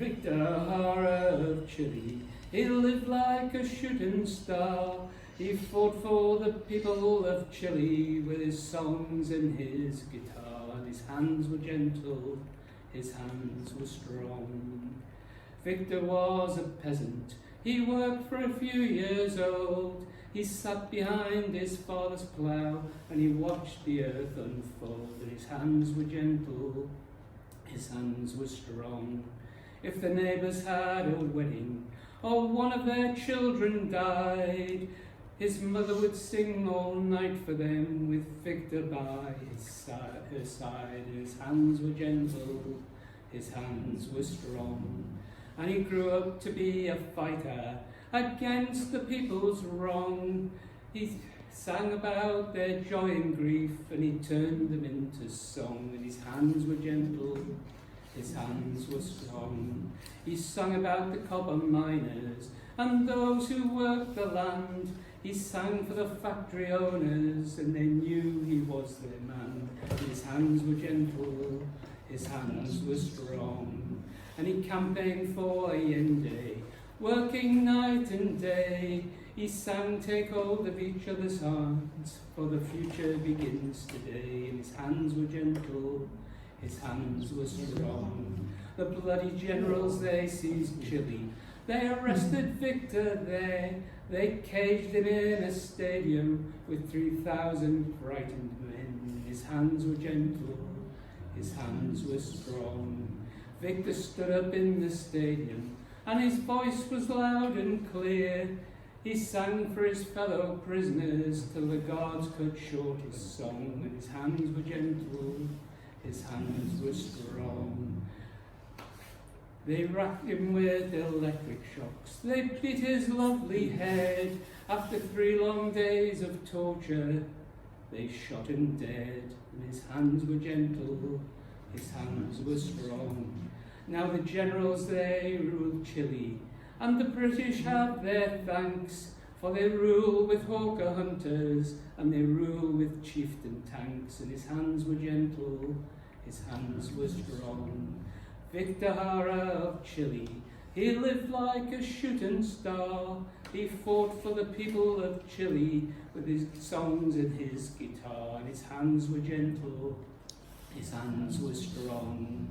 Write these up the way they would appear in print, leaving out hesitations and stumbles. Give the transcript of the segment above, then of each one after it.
Victor Jara of Chile, he lived like a shooting star. He fought for the people of Chile with his songs and his guitar. And his hands were gentle, his hands were strong. Victor was a peasant, he worked for a few years old. He sat behind his father's plough and he watched the earth unfold. And his hands were gentle, his hands were strong. If the neighbours had a wedding or one of their children died, his mother would sing all night for them with Victor by her side. His hands were gentle, his hands were strong. And he grew up to be a fighter against the people's wrong. He sang about their joy and grief and he turned them into song. And his hands were gentle, his hands were strong. He sang about the copper miners and those who worked the land. He sang for the factory owners and they knew he was their man. His hands were gentle, his hands were strong. And he campaigned for Allende, working night and day. He sang, take hold of each other's hands, for the future begins today. And his hands were gentle, his hands were strong. The bloody generals, they seized Chile. They arrested Victor there. They caged him in a stadium with 3,000 frightened men. His hands were gentle, his hands were strong. Victor stood up in the stadium and his voice was loud and clear. He sang for his fellow prisoners till the guards cut short his song. And his hands were gentle, his hands were strong. They racked him with electric shocks, they beat his lovely head. After 3 long days of torture, they shot him dead. And his hands were gentle, his hands were strong. Now the generals, they rule Chile, and the British have their thanks, for they rule with hawker hunters, and they rule with chieftain tanks. And his hands were gentle, his hands were strong. Victor Jara of Chile, he lived like a shooting star. He fought for the people of Chile with his songs and his guitar. And his hands were gentle, his hands were strong.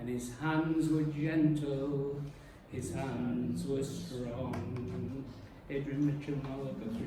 And his hands were gentle, his hands were strong. Adrian Mitchell, Arlo Guthrie.